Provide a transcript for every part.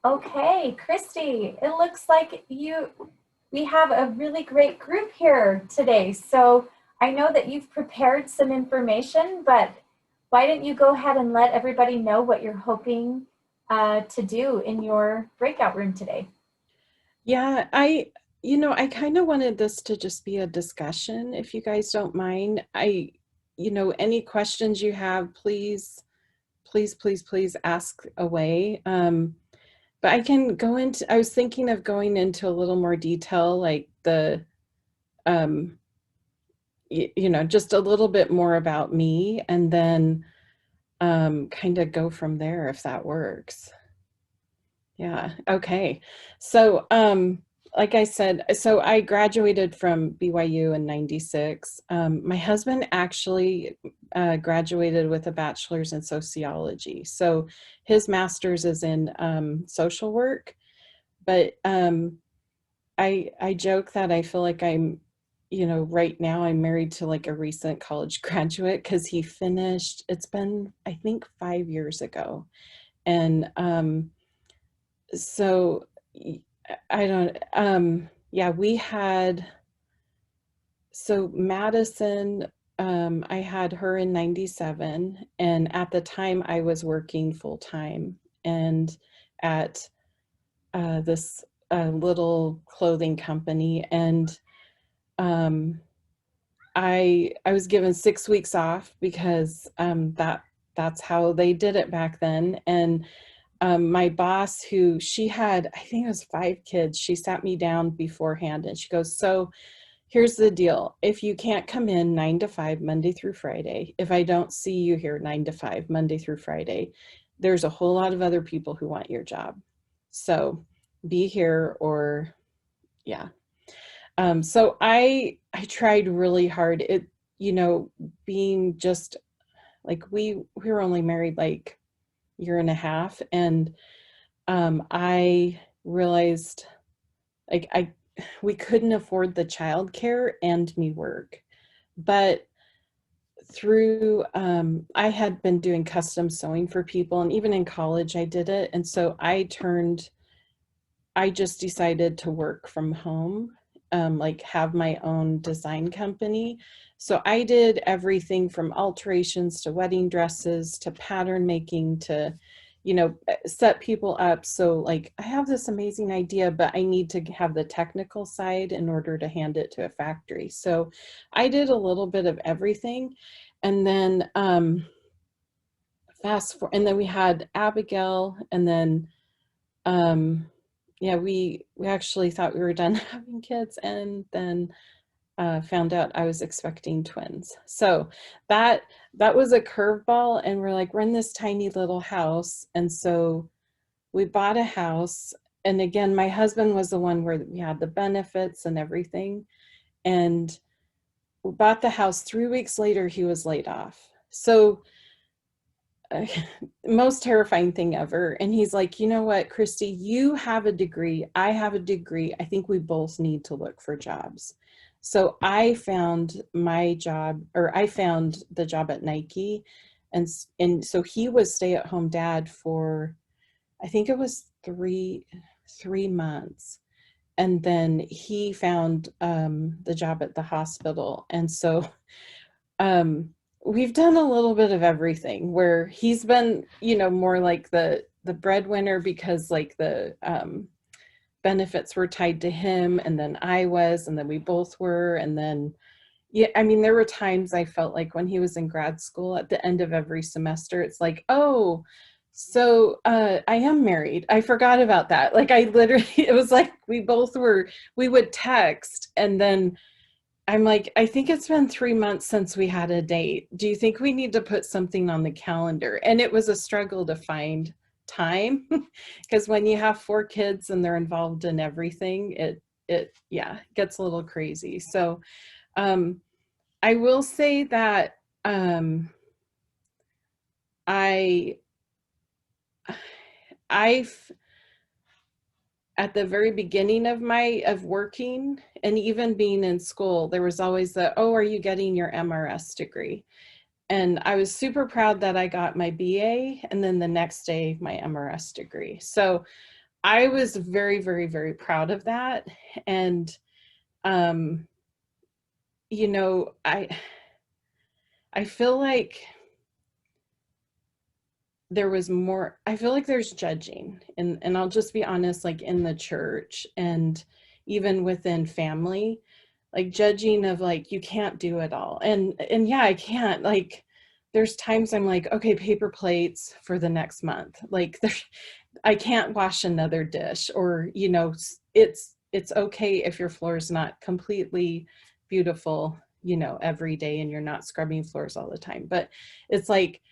Okay, Christy, it looks like we have a really great group here today. So I know that you've prepared some information, but why don't you go ahead and let everybody know what you're hoping to do in your breakout room today? Yeah, I kind of wanted this to just be a discussion, if you guys don't mind. Any questions you have, please ask away. But I was thinking of going into a little more detail, like um, just a little bit more about me, and then kind of go from there if that works. Yeah. Okay. So, like I said, so I graduated from BYU in 96. My husband actually graduated with a bachelor's in sociology. So his master's is in social work. But I joke that I feel like right now I'm married to like a recent college graduate because he finished, it's been, I think, 5 years ago. And so I don't yeah, we had so Madison, I had her in 97, and at the time I was working full time and at this little clothing company, and um I was given 6 weeks off because that's how they did it back then. And my boss, who she had, I think it was 5 kids, she sat me down beforehand and she goes, "So here's the deal. If you can't come in 9 to 5, Monday through Friday, if I don't see you here 9 to 5, Monday through Friday, there's a whole lot of other people who want your job. So be here or yeah." So I tried really hard. Being just like we were only married like year and a half, and I realized like I we couldn't afford the childcare and me work. But through I had been doing custom sewing for people, and even in college I did it. And so I just decided to work from home, like have my own design company. So I did everything from alterations to wedding dresses to pattern making to, set people up. So like I have this amazing idea, but I need to have the technical side in order to hand it to a factory. So I did a little bit of everything. And then and then we had Abigail, and then yeah, we actually thought we were done having kids, and then found out I was expecting twins. So that that was a curveball, and we're in this tiny little house, and so we bought a house. And again, my husband was the one where we had the benefits and everything, and we bought the house. 3 weeks later, he was laid off. So most terrifying thing ever. And he's like, "You know what, Christy, you have a degree, I have a degree, I think we both need to look for jobs." So I found my job, or I found the job at Nike. And so he was stay-at-home dad for, I think it was 3 months. And then he found the job at the hospital. And so um we've done a little bit of everything, where he's been, more like the breadwinner, because like the benefits were tied to him, and then I was, and then we both were. And then yeah, I mean, there were times I felt like when he was in grad school, at the end of every semester, it's like, "Oh, so I am married, I forgot about that." Like I literally it was like we would text, and then I'm like, "I think it's been 3 months since we had a date. Do you think we need to put something on the calendar?" And it was a struggle to find time because when you have 4 kids and they're involved in everything, it yeah, gets a little crazy. So um, I will say that I I've at the very beginning of working, and even being in school, there was always the, "Oh, are you getting your MRS degree?" And I was super proud that I got my BA, and then the next day my MRS degree. So I was very, very, very proud of that. And, um, you know, I feel like there was more, I feel like there's judging, and I'll just be honest, like in the church and even within family, like judging of like, you can't do it all. And yeah, I can't. Like there's times I'm like, okay, paper plates for the next month. Like I can't wash another dish, or, you know, it's okay if your floor is not completely beautiful, you know, every day, and you're not scrubbing floors all the time. But it's like,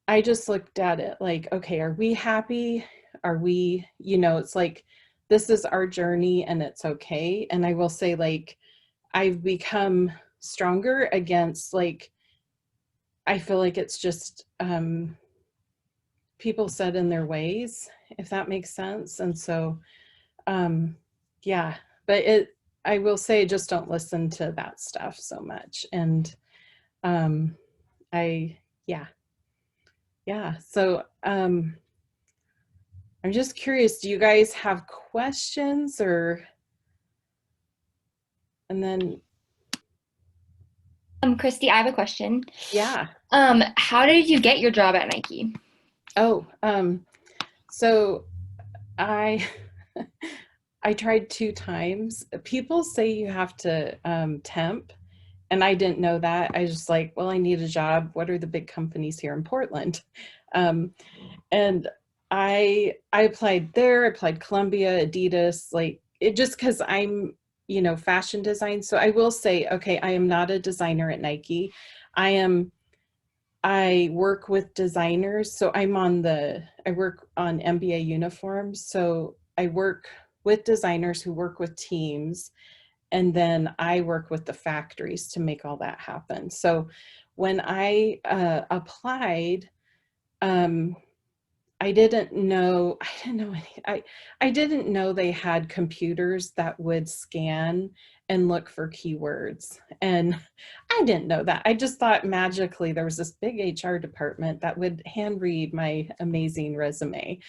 I just looked at it like, okay, are we happy? Are we, you know, it's like, this is our journey and it's okay. And I will say, like, I've become stronger against, like, I feel like it's just people set in their ways, if that makes sense. And so, yeah, but I will say, just don't listen to that stuff so much. And I, yeah. Yeah. So I'm just curious, do you guys have questions, or, and then, Christy, I have a question. yeah. How did you get your job at Nike? Oh, so I, I tried 2 times. People say you have to temp, and I didn't know that. I was just like, well, I need a job. What are the big companies here in Portland? And I applied there, I applied Columbia, Adidas, like it, just because I'm, you know, fashion design. So I will say, okay, I am not a designer at Nike. I work with designers. So I work on MBA uniforms. So I work with designers who work with teams, and then I work with the factories to make all that happen. So when I applied, um, I didn't know they had computers that would scan and look for keywords. And I didn't know that. I just thought magically there was this big HR department that would hand read my amazing resume.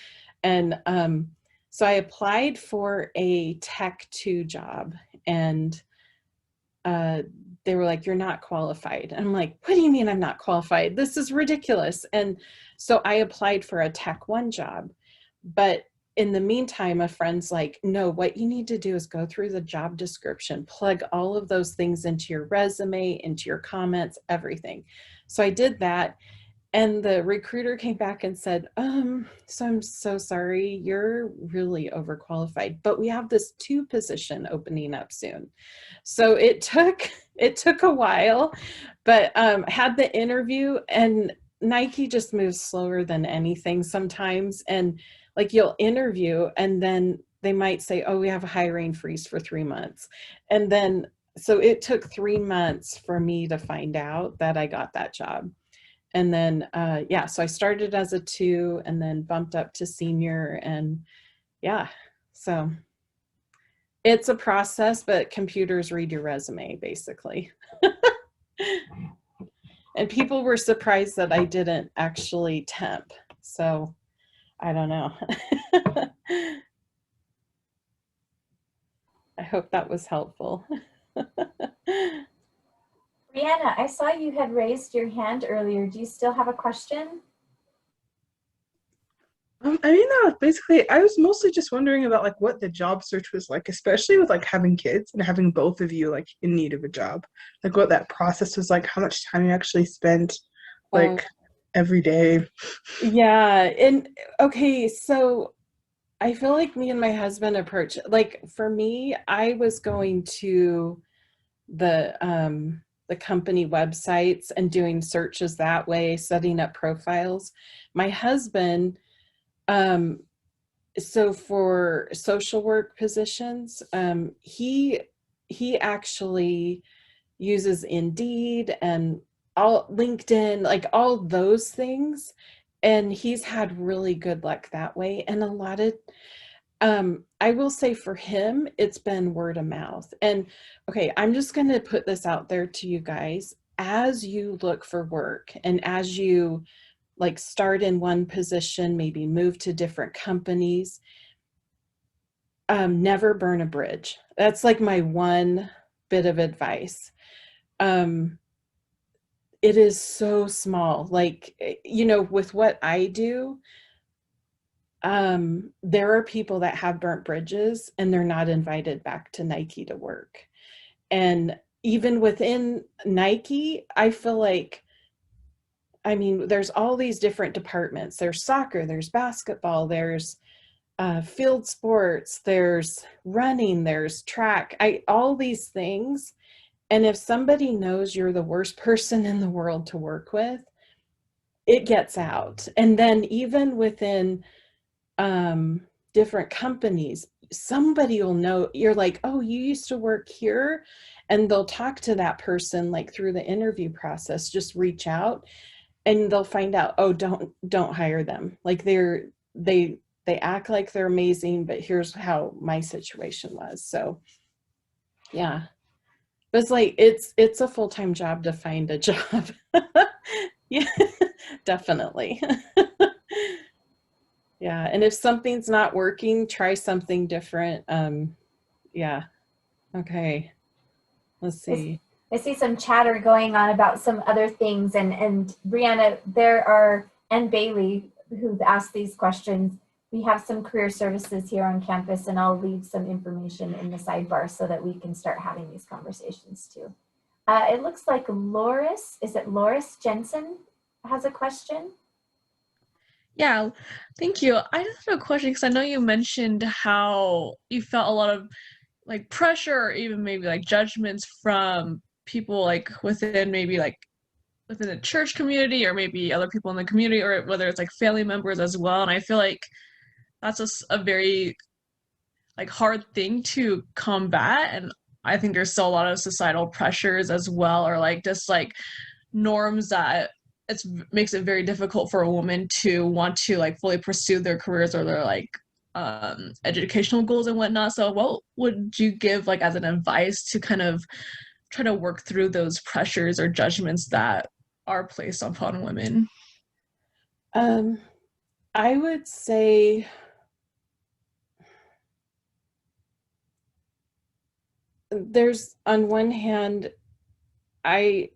And so I applied for a Tech 2 job, and they were like, you're not qualified. And I'm like, what do you mean I'm not qualified? This is ridiculous. And so I applied for a Tech 1 job. But in the meantime, a friend's like, no, what you need to do is go through the job description, plug all of those things into your resume, into your comments, everything. So I did that. And the recruiter came back and said, so I'm so sorry, you're really overqualified, but we have this 2 position opening up soon. So it took a while, but had the interview, and Nike just moves slower than anything sometimes. And like, you'll interview and then they might say, oh, we have a hiring freeze for 3 months. And then, so it took 3 months for me to find out that I got that job. And then, yeah, so I started as a 2 and then bumped up to senior. And yeah, so it's a process, but computers read your resume basically. And people were surprised that I didn't actually temp. So I don't know. I hope that was helpful. Brianna, I saw you had raised your hand earlier. Do you still have a question? I mean, no, basically, I was mostly just wondering about like what the job search was like, especially with like having kids and having both of you like in need of a job. Like what that process was like, how much time you actually spent like every day. Yeah. And okay, so I feel like me and my husband approach, like for me, I was going to the company websites and doing searches that way, setting up profiles. My husband, so for social work positions, he actually uses Indeed and all LinkedIn, like all those things. And he's had really good luck that way. And a lot of, I will say for him, it's been word of mouth. And okay, I'm just going to put this out there to you guys. As you look for work and as you like start in one position, maybe move to different companies, never burn a bridge. That's like my one bit of advice. It is so small. Like, you know, with what I do, there are people that have burnt bridges and they're not invited back to Nike to work. And even within Nike, I feel like, I mean, there's all these different departments. There's soccer, there's basketball, there's field sports, there's running, there's track, all these things. And if somebody knows you're the worst person in the world to work with, it gets out. And then even within different companies, somebody will know, you're like, oh, you used to work here, and they'll talk to that person like through the interview process, just reach out, and they'll find out, oh, don't hire them. Like they act like they're amazing, but here's how my situation was. So yeah, but it's like, it's a full-time job to find a job. Yeah, definitely. Yeah, and if something's not working, try something different. Yeah, okay, let's see. I see some chatter going on about some other things, and Brianna, and Bailey, who've asked these questions. We have some career services here on campus, and I'll leave some information in the sidebar so that we can start having these conversations too. It looks like Loris Jensen has a question. Yeah, thank you. I just have a question because I know you mentioned how you felt a lot of like pressure or even maybe like judgments from people like within within the church community or maybe other people in the community, or whether it's like family members as well. And I feel like that's just a very like hard thing to combat. And I think there's still a lot of societal pressures as well, or like just like norms that makes it very difficult for a woman to want to like fully pursue their careers or their like educational goals and whatnot. So what would you give like as an advice to kind of try to work through those pressures or judgments that are placed upon women? I would say there's, on one hand, I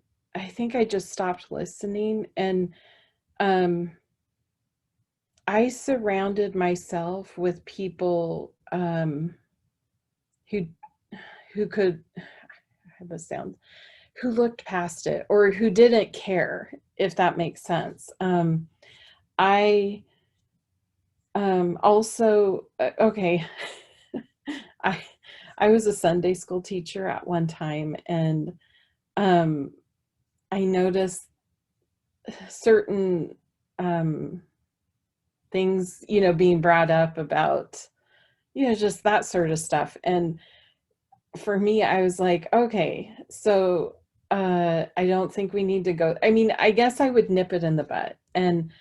think I just stopped listening, and I surrounded myself with people who could, how does that sound, who looked past it or who didn't care, if that makes sense. I also, okay, I was a Sunday school teacher at one time, and I noticed certain things, you know, being brought up about, you know, just that sort of stuff. And for me, I was like, okay, so I don't think we need to go. I mean, I guess I would nip it in the bud. And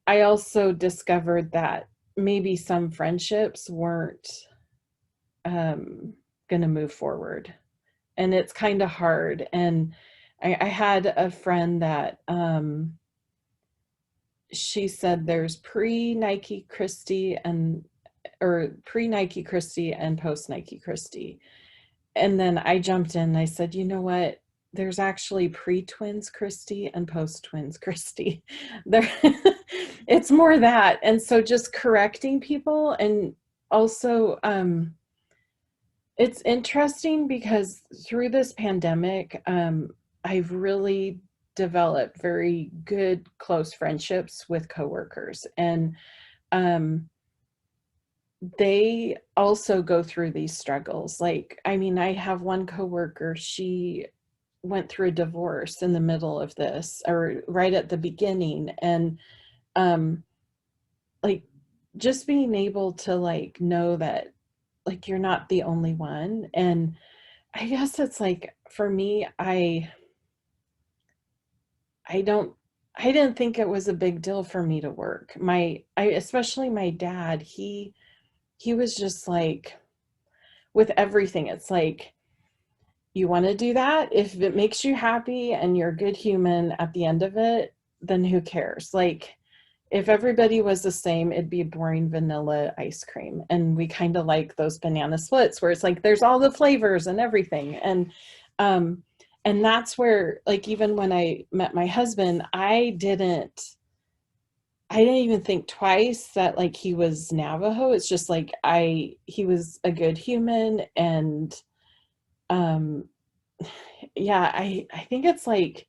I also discovered that maybe some friendships weren't going to move forward. And it's kind of hard. And I had a friend that she said there's pre-Nike Christy and post-Nike Christy. And then I jumped in and I said, you know what? There's actually pre-twins Christy and post-twins Christy. There, it's more that. And so just correcting people. And also, it's interesting because through this pandemic, I've really developed very good, close friendships with coworkers. And they also go through these struggles. Like, I mean, I have one coworker, she went through a divorce in the middle of this, or right at the beginning. And like, just being able to like know that like you're not the only one. And I guess it's like, for me, I didn't think it was a big deal for me to work. Especially my dad, he was just like, with everything, it's like, you want to do that? If it makes you happy and you're a good human at the end of it, then who cares? Like, if everybody was the same, it'd be boring vanilla ice cream. And we kind of like those banana splits where it's like, there's all the flavors and everything. And that's where, like, even when I met my husband, I didn't even think twice that like he was Navajo. It's just like, he was a good human. And, yeah, I think it's like,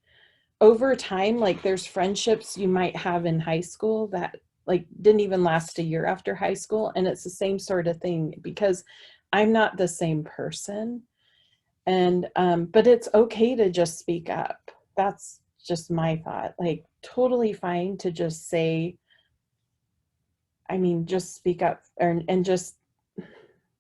over time, like there's friendships you might have in high school that like didn't even last a year after high school. And it's the same sort of thing because I'm not the same person. And, but it's okay to just speak up. That's just my thought. Like totally fine to just say, I mean, just speak up and just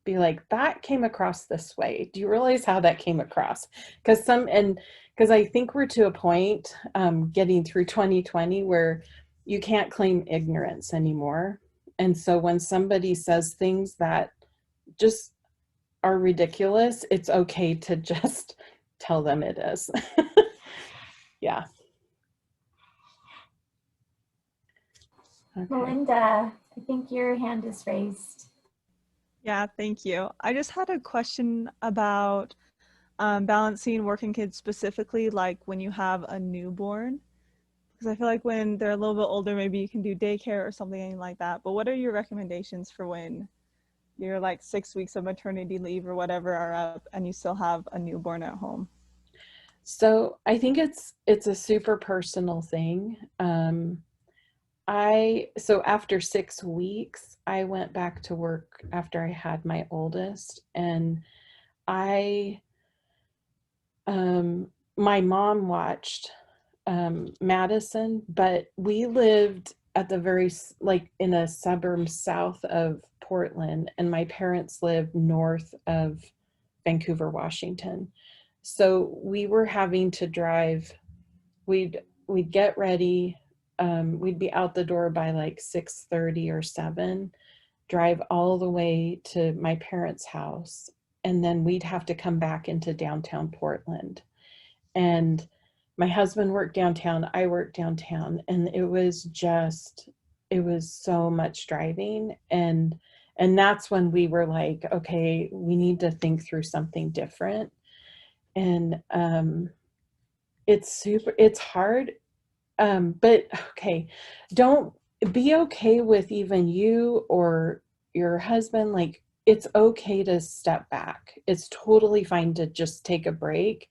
be like, that came across this way. Do you realize how that came across? Because I think we're to a point getting through 2020 where you can't claim ignorance anymore. And so when somebody says things that just are ridiculous, it's okay to just tell them it is. Yeah. Okay. Melinda, I think your hand is raised. Yeah, thank you. I just had a question about balancing working kids specifically, like when you have a newborn, because I feel like when they're a little bit older, maybe you can do daycare or something like that. But what are your recommendations for when your like 6 weeks of maternity leave or whatever are up and you still have a newborn at home? So I think it's a super personal thing. So after 6 weeks, I went back to work after I had my oldest, and my mom watched Madison, but we lived at the very, like in a suburb south of Portland, and my parents lived north of Vancouver, Washington. So we were having to drive, we'd get ready, we'd be out the door by like 6:30 or 7, drive all the way to my parents' house, and then we'd have to come back into downtown Portland. And my husband worked downtown, I worked downtown, and it was so much driving. And that's when we were like, okay, we need to think through something different. And it's hard. But okay, don't be okay with even you or your husband. Like, it's okay to step back. It's totally fine to just take a break.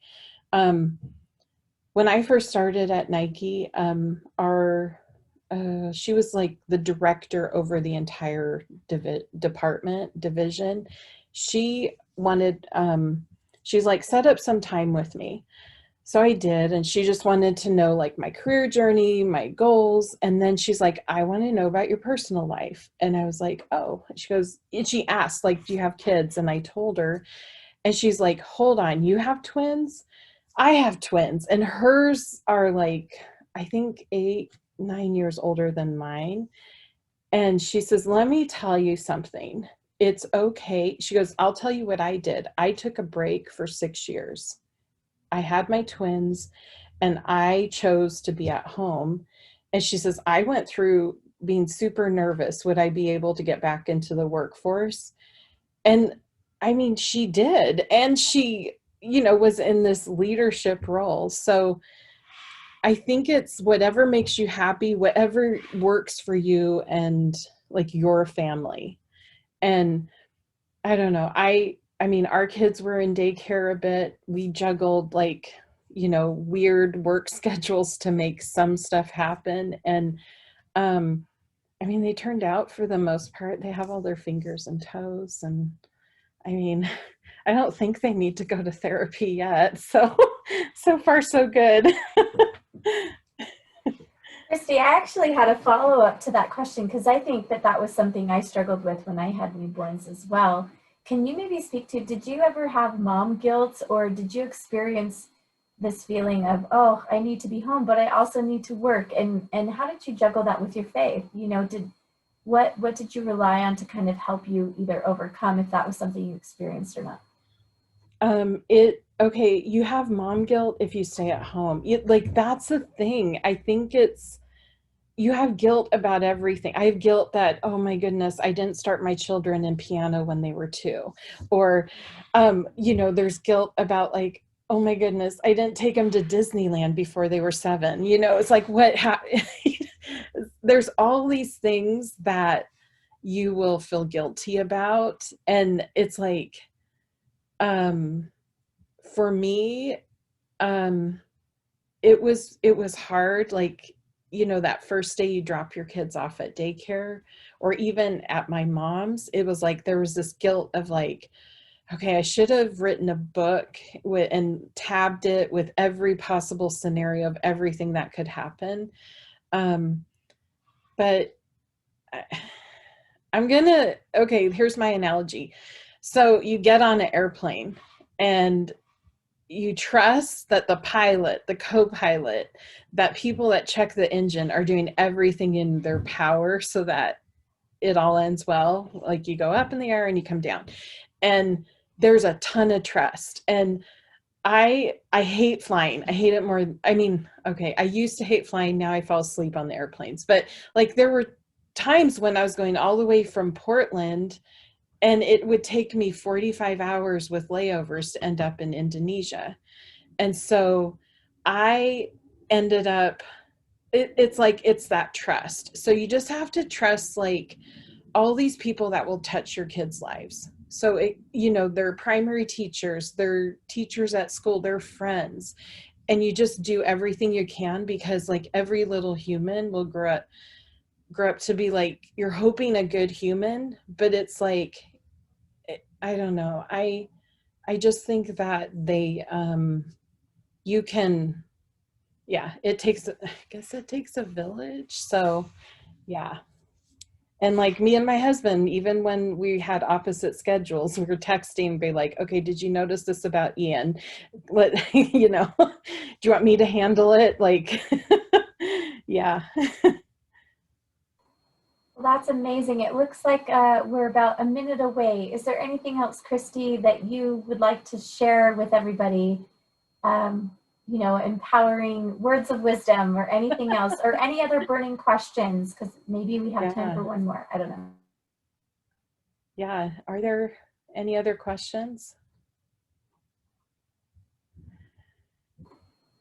When I first started at Nike, she was like the director over the entire division. She wanted, she's like, set up some time with me. So I did, and she just wanted to know like my career journey, my goals. And then she's like, I want to know about your personal life. And I was like, oh, she goes, and she asked, like, do you have kids? And I told her, and she's like, hold on, you have twins? I have twins, and hers are like, I think 8, 9 years older than mine. And she says, let me tell you something. It's okay. She goes, I'll tell you what I did. I took a break for 6 years. I had my twins and I chose to be at home. And she says, I went through being super nervous. Would I be able to get back into the workforce? And I mean, she did. And she, was in this leadership role. So I think it's whatever makes you happy, whatever works for you and like your family. And I don't know. I mean, our kids were in daycare a bit. We juggled like, weird work schedules to make some stuff happen. And, I mean, they turned out for the most part. They have all their fingers and toes. And I mean, I don't think they need to go to therapy yet. So far, so good. Christy, I actually had a follow-up to that question because I think that was something I struggled with when I had newborns as well. Can you maybe speak to, did you ever have mom guilt, or did you experience this feeling of, oh, I need to be home, but I also need to work? And how did you juggle that with your faith? What did you rely on to kind of help you either overcome if that was something you experienced or not? Okay, you have mom guilt if you stay at home. Like, that's the thing. I think it's, you have guilt about everything. I have guilt that, oh my goodness, I didn't start my children in piano when they were 2. Or, you know, there's guilt about like, oh my goodness, I didn't take them to Disneyland before they were 7. You know, it's like, there's all these things that you will feel guilty about. And it's like, for me, it was hard. Like, you know, that first day you drop your kids off at daycare, or even at my mom's, it was like, there was this guilt of like, okay, I should have written a book and tabbed it with every possible scenario of everything that could happen. But okay, here's my analogy. So you get on an airplane and you trust that the pilot, the co-pilot, that people that check the engine are doing everything in their power so that it all ends well. Like you go up in the air and you come down. And there's a ton of trust. And I hate flying. I hate it more. I mean, okay, I used to hate flying. Now I fall asleep on the airplanes. But like there were times when I was going all the way from Portland, and it would take me 45 hours with layovers to end up in Indonesia. And so I ended up, it's like, it's that trust. So you just have to trust like all these people that will touch your kids' lives. So, you know, they're primary teachers, they're teachers at school, they're friends. And you just do everything you can, because like every little human will grow up to be like, you're hoping a good human, but it's like, I don't know. I just think that you can, yeah, I guess it takes a village. So yeah. And like me and my husband, even when we had opposite schedules, we were texting, be like, okay, did you notice this about Ian? You know, do you want me to handle it? Like, yeah. Well, that's amazing. It looks like we're about a minute away. Is there anything else, Christy, that you would like to share with everybody? You know, empowering words of wisdom or anything else, or any other burning questions? Because maybe we have time for one more. I don't know. Yeah. Are there any other questions?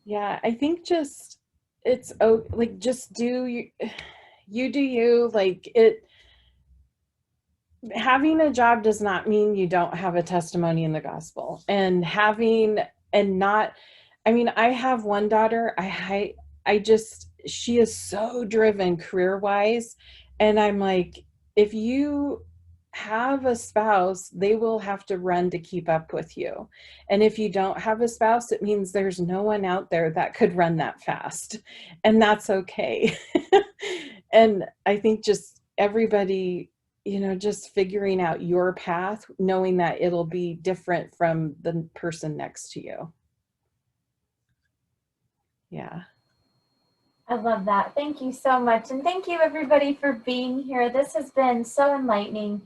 Yeah, I think just like just do you do you. Like it, having a job does not mean you don't have a testimony in the gospel. And I mean, I have one daughter, she is so driven career-wise. And I'm like, if you have a spouse, they will have to run to keep up with you. And if you don't have a spouse, it means there's no one out there that could run that fast. And that's okay. And I think just everybody, you know, just figuring out your path, knowing that it'll be different from the person next to you. Yeah. I love that. Thank you so much. And thank you everybody for being here. This has been so enlightening.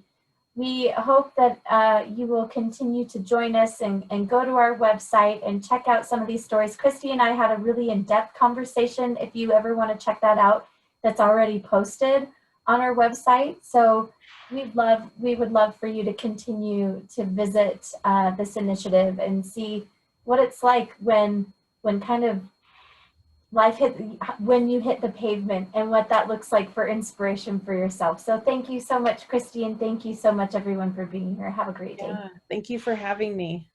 We hope that you will continue to join us and go to our website and check out some of these stories. Christy and I had a really in-depth conversation. If you ever want to check that out, that's already posted on our website. So we would love for you to continue to visit this initiative and see what it's like when kind of when you hit the pavement, and what that looks like for inspiration for yourself. So thank you so much, Christy, and thank you so much everyone for being here. Have a great day. Yeah, thank you for having me.